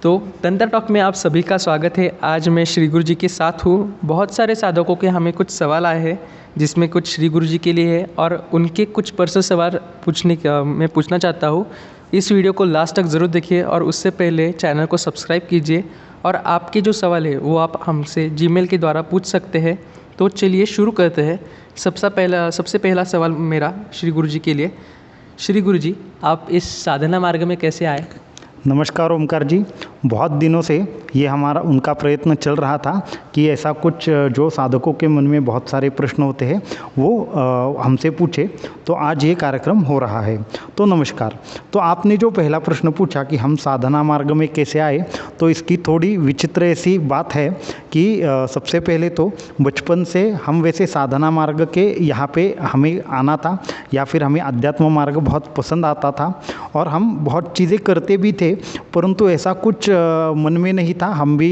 तो तंत्र टॉक में आप सभी का स्वागत है। आज मैं श्री गुरु जी के साथ हूँ। बहुत सारे साधकों के हमें कुछ सवाल आए हैं जिसमें कुछ श्री गुरु जी के लिए है और उनके कुछ पर्सनल सवाल मैं पूछना चाहता हूँ। इस वीडियो को लास्ट तक ज़रूर देखिए और उससे पहले चैनल को सब्सक्राइब कीजिए और आपके जो सवाल है वो आप हमसे जीमेल के द्वारा पूछ सकते हैं। तो चलिए शुरू करते हैं। सबसे पहला सवाल मेरा श्री गुरु जी के लिए। श्री गुरु जी, आप इस साधना मार्ग में कैसे आए? नमस्कार ओमकार जी। बहुत दिनों से ये हमारा उनका प्रयत्न चल रहा था कि ऐसा कुछ जो साधकों के मन में बहुत सारे प्रश्न होते हैं वो हमसे पूछे, तो आज ये कार्यक्रम हो रहा है। तो नमस्कार। तो आपने जो पहला प्रश्न पूछा कि हम साधना मार्ग में कैसे आए, तो इसकी थोड़ी विचित्र ऐसी बात है कि सबसे पहले तो बचपन से हम वैसे साधना मार्ग के यहाँ पे हमें आना था या फिर हमें अध्यात्म मार्ग बहुत पसंद आता था और हम बहुत चीज़ें करते भी थे, परंतु ऐसा कुछ मन में नहीं था। हम भी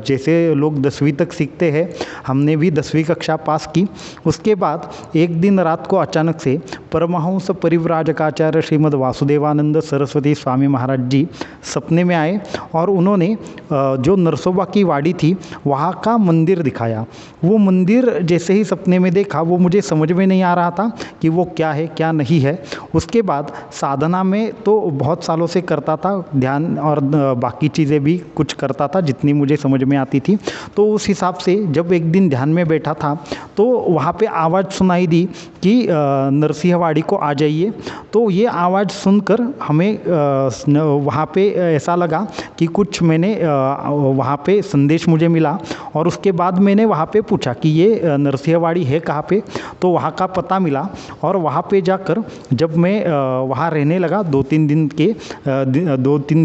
जैसे लोग 10वीं तक सीखते हैं, हमने भी 10वीं कक्षा पास की। उसके बाद एक दिन रात को अचानक से परमहंस परिव्राजकाचार्य श्रीमद् वासुदेवानंद सरस्वती स्वामी महाराज जी सपने में आए और उन्होंने जो नरसोबा की वाड़ी थी वहाँ का मंदिर दिखाया। वो मंदिर जैसे ही सपने में देखा, वो मुझे समझ में नहीं आ रहा था कि वो क्या है क्या नहीं है। उसके बाद साधना में तो बहुत सालों से करता था, ध्यान और बाकी चीज़ें भी कुछ करता था जितनी मुझे समझ में आती थी। तो उस हिसाब से जब एक दिन ध्यान में बैठा था तो वहाँ पे आवाज़ सुनाई दी कि नरसिंहवाड़ी को आ जाइए। तो ये आवाज़ सुनकर हमें वहाँ पे ऐसा लगा कि कुछ मैंने वहाँ पे संदेश मुझे मिला और उसके बाद मैंने वहाँ पे पूछा कि ये नरसिंहवाड़ी है कहाँ पे। तो वहाँ का पता मिला और वहाँ पे जाकर जब मैं वहाँ रहने लगा 2-3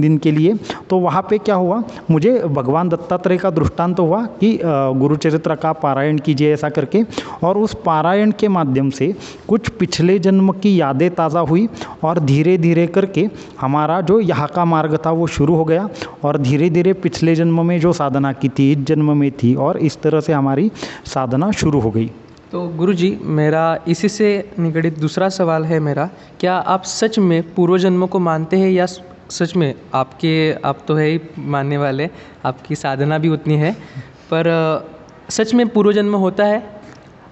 दिन के लिए, तो वहाँ पे क्या हुआ, मुझे भगवान दत्तात्रेय का दृष्टांत हुआ कि गुरुचरित्र का पारायण कीजिए ऐसा करके। और उस पारायण के माध्यम से कुछ पिछले जन्म की यादें ताज़ा हुई और धीरे धीरे करके हमारा जो यहाँ का मार्ग था वो शुरू हो गया और धीरे धीरे पिछले जन्म में जो साधना की थी इस जन्म में थी और इस तरह से हमारी साधना शुरू हो गई। तो गुरुजी, मेरा इसी से निगड़ित दूसरा सवाल है मेरा, क्या आप सच में पूर्व जन्मों को मानते हैं या सच में आप तो है ही मानने वाले, आपकी साधना भी उतनी है, पर सच में पूर्व जन्म होता है?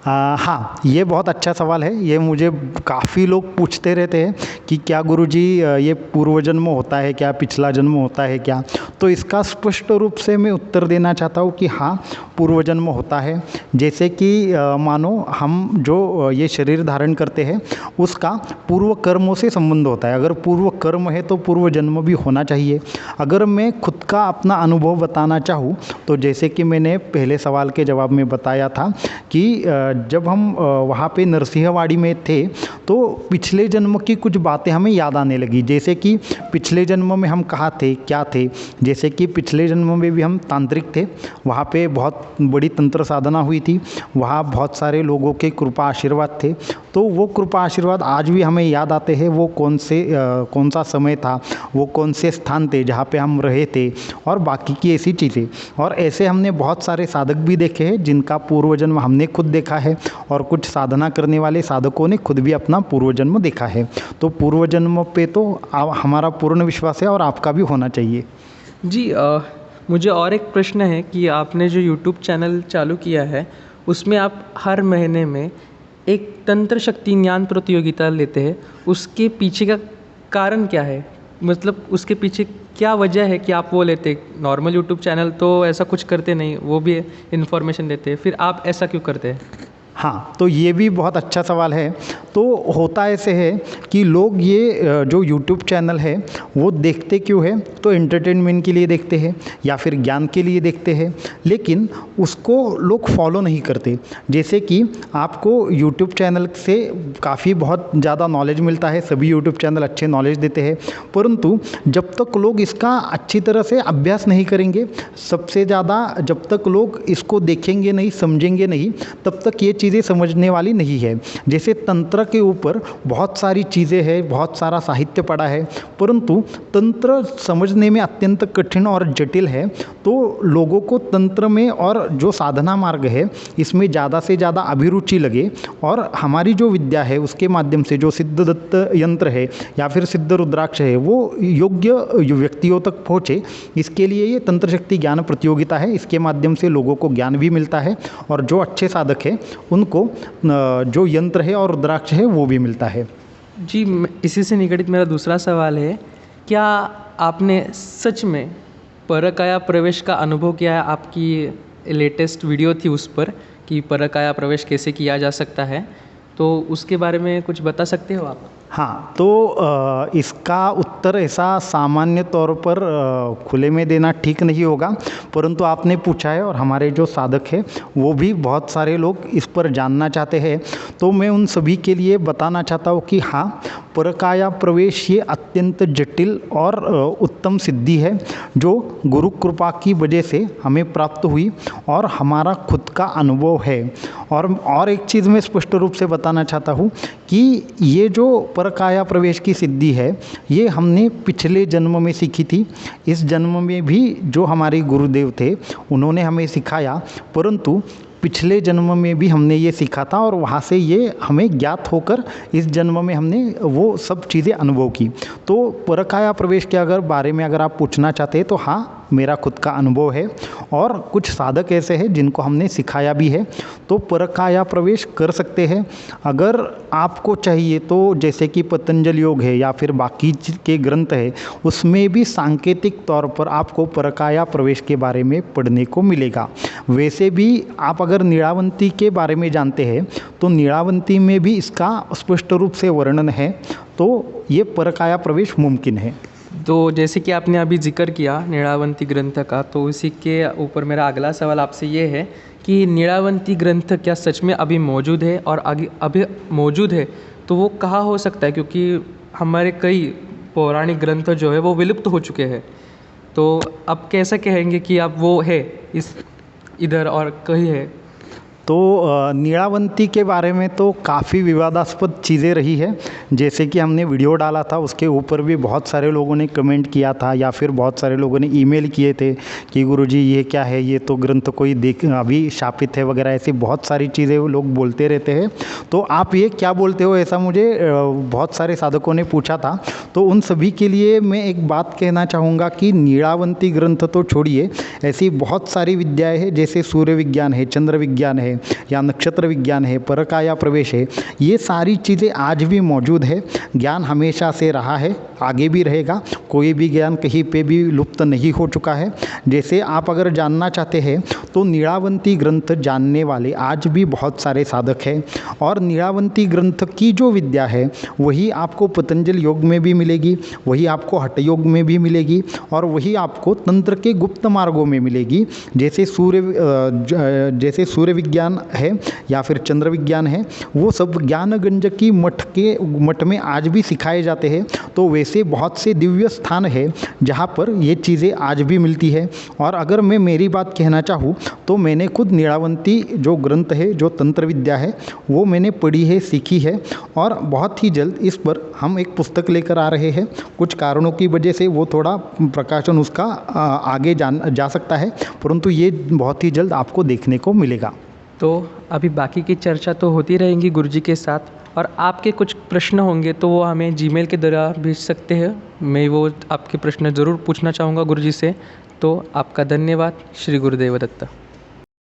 हाँ, ये बहुत अच्छा सवाल है। ये मुझे काफ़ी लोग पूछते रहते हैं कि क्या गुरुजी ये पूर्व जन्म होता है क्या, पिछला जन्म होता है क्या। तो इसका स्पष्ट रूप से मैं उत्तर देना चाहता हूँ कि हाँ, पूर्व जन्म होता है। जैसे कि मानो हम जो ये शरीर धारण करते हैं उसका पूर्व कर्मों से संबंध होता है। अगर पूर्व कर्म है तो पूर्व जन्म भी होना चाहिए। अगर मैं खुद का अपना अनुभव बताना चाहूँ तो जैसे कि मैंने पहले सवाल के जवाब में बताया था कि जब हम वहाँ पे नरसिंहवाड़ी में थे तो पिछले जन्म की कुछ बातें हमें याद आने लगी। जैसे कि पिछले जन्म में हम कहाँ थे, क्या थे। जैसे कि पिछले जन्म में भी हम तांत्रिक थे, वहाँ पे बहुत बड़ी तंत्र साधना हुई थी, वहाँ बहुत सारे लोगों के कृपा आशीर्वाद थे। तो वो कृपा आशीर्वाद आज भी हमें याद आते हैं। वो कौन सा समय था, वो कौन से स्थान थे जहाँ पे हम रहे थे और बाकी की ऐसी चीज़ें। और ऐसे हमने बहुत सारे साधक भी देखे हैं जिनका पूर्व जन्म हमने खुद देखा है और कुछ साधना करने वाले साधकों ने खुद भी अपना पूर्व जन्म देखा है। तो पूर्व जन्म पे तो हमारा पूर्ण विश्वास है और आपका भी होना चाहिए। जी, मुझे और एक प्रश्न है कि आपने जो यूट्यूब चैनल चालू किया है उसमें आप हर महीने में एक तंत्र शक्ति ज्ञान प्रतियोगिता लेते हैं, उसके पीछे का कारण क्या है? मतलब उसके पीछे क्या वजह है कि आप वो लेते? नॉर्मल यूट्यूब चैनल तो ऐसा कुछ करते नहीं, वो भी इन्फॉर्मेशन देते हैं, फिर आप ऐसा क्यों करते हैं? हाँ, तो ये भी बहुत अच्छा सवाल है। तो होता ऐसे है कि लोग ये जो यूट्यूब चैनल है वो देखते क्यों है, तो एंटरटेनमेंट के लिए देखते हैं या फिर ज्ञान के लिए देखते हैं, लेकिन उसको लोग फॉलो नहीं करते। जैसे कि आपको यूट्यूब चैनल से काफ़ी बहुत ज़्यादा नॉलेज मिलता है, सभी यूट्यूब चैनल अच्छे नॉलेज देते हैं, परंतु जब तक लोग इसका अच्छी तरह से अभ्यास नहीं करेंगे, सबसे ज़्यादा जब तक लोग इसको देखेंगे नहीं, समझेंगे नहीं, तब तक ये चीज़ें समझने वाली नहीं है। जैसे तंत्र के ऊपर बहुत सारी चीज़ें हैं, बहुत सारा साहित्य पड़ा है, परंतु तंत्र समझने में अत्यंत कठिन और जटिल है। तो लोगों को तंत्र में और जो साधना मार्ग है इसमें ज़्यादा से ज़्यादा अभिरुचि लगे और हमारी जो विद्या है उसके माध्यम से जो सिद्धदत्त यंत्र है या फिर सिद्ध रुद्राक्ष है वो योग्य व्यक्तियों तक पहुँचे, इसके लिए ये तंत्र शक्ति ज्ञान प्रतियोगिता है। इसके माध्यम से लोगों को ज्ञान भी मिलता है और जो अच्छे साधक हैं उनको जो यंत्र है और रुद्राक्ष है वो भी मिलता है। जी, इसी से निगडित मेरा दूसरा सवाल है, क्या आपने सच में परकाया प्रवेश का अनुभव किया है? आपकी लेटेस्ट वीडियो थी उस पर कि परकाया प्रवेश कैसे किया जा सकता है, तो उसके बारे में कुछ बता सकते हो आप? हाँ, तो इसका उत्तर ऐसा सामान्य तौर पर खुले में देना ठीक नहीं होगा, परंतु आपने पूछा है और हमारे जो साधक हैं वो भी बहुत सारे लोग इस पर जानना चाहते हैं, तो मैं उन सभी के लिए बताना चाहता हूँ कि हाँ, परकाया प्रवेश ये अत्यंत जटिल और उत्तम सिद्धि है जो गुरु कृपा की वजह से हमें प्राप्त हुई और हमारा खुद का अनुभव है। और एक चीज़ मैं स्पष्ट रूप से बताना चाहता हूँ कि ये जो परकाया प्रवेश की सिद्धि है ये हमने पिछले जन्म में सीखी थी। इस जन्म में भी जो हमारे गुरुदेव थे उन्होंने हमें सिखाया, परंतु पिछले जन्म में भी हमने ये सीखा था और वहाँ से ये हमें ज्ञात होकर इस जन्म में हमने वो सब चीज़ें अनुभव की। तो परकाया प्रवेश के बारे में अगर आप पूछना चाहते हैं तो हाँ, मेरा खुद का अनुभव है और कुछ साधक ऐसे हैं जिनको हमने सिखाया भी है, तो परकाया प्रवेश कर सकते हैं। अगर आपको चाहिए तो जैसे कि पतंजलि योग है या फिर बाकी के ग्रंथ है उसमें भी सांकेतिक तौर पर आपको परकाया प्रवेश के बारे में पढ़ने को मिलेगा। वैसे भी आप अगर नीलावंती के बारे में जानते हैं तो नीलावंती में भी इसका स्पष्ट रूप से वर्णन है, तो ये परकाया प्रवेश मुमकिन है। तो जैसे कि आपने अभी जिक्र किया नीलावंती ग्रंथ का, तो इसी के ऊपर मेरा अगला सवाल आपसे ये है कि नीलावंती ग्रंथ क्या सच में अभी मौजूद है, और अभी मौजूद है तो वो कहाँ हो सकता है? क्योंकि हमारे कई पौराणिक ग्रंथ जो है वो विलुप्त हो चुके हैं, तो अब कैसे कहेंगे कि अब वो है इस इधर और कहीं है? तो नीलावंती के बारे में तो काफ़ी विवादास्पद चीज़ें रही है। जैसे कि हमने वीडियो डाला था उसके ऊपर भी बहुत सारे लोगों ने कमेंट किया था या फिर बहुत सारे लोगों ने ईमेल किए थे कि गुरुजी ये क्या है, ये तो ग्रंथ कोई देख अभी शापित है वगैरह, ऐसी बहुत सारी चीज़ें वो लोग बोलते रहते हैं। तो आप ये क्या बोलते हो, ऐसा मुझे बहुत सारे साधकों ने पूछा था। तो उन सभी के लिए मैं एक बात कहना चाहूँगा कि नीलावंती ग्रंथ तो छोड़िए, ऐसी बहुत सारी विद्याएँ हैं जैसे सूर्य विज्ञान है, चंद्र विज्ञान है या नक्षत्र विज्ञान है, परकाया प्रवेश है, ये सारी चीज़ें आज भी मौजूद है। ज्ञान हमेशा से रहा है, आगे भी रहेगा, कोई भी ज्ञान कहीं पे भी लुप्त नहीं हो चुका है। जैसे आप अगर जानना चाहते हैं तो नीलावंती ग्रंथ जानने वाले आज भी बहुत सारे साधक हैं और नीलावंती ग्रंथ की जो विद्या है वही आपको पतंजलि योग में भी मिलेगी, वही आपको हठ योग में भी मिलेगी और वही आपको तंत्र के गुप्त मार्गों में मिलेगी। जैसे जैसे सूर्य विज्ञान है या फिर चंद्र विज्ञान है, वो सब ज्ञानगंज की मठ में आज भी सिखाए जाते हैं। तो वैसे बहुत से दिव्य स्थान है जहाँ पर ये चीज़ें आज भी मिलती है। और अगर मैं मेरी बात कहना चाहूँ तो मैंने खुद नीलावंती जो ग्रंथ है, जो तंत्र विद्या है, वो मैंने पढ़ी है, सीखी है और बहुत ही जल्द इस पर हम एक पुस्तक लेकर आ रहे हैं। कुछ कारणों की वजह से वो थोड़ा प्रकाशन उसका आगे जा सकता है, परंतु ये बहुत ही जल्द आपको देखने को मिलेगा। तो अभी बाकी की चर्चा तो होती रहेंगी गुरुजी के साथ, और आपके कुछ प्रश्न होंगे तो वो हमें जीमेल के द्वारा भेज सकते हैं। मैं वो आपके प्रश्न ज़रूर पूछना चाहूँगा गुरुजी से। तो आपका धन्यवाद। श्री गुरुदेव दत्त।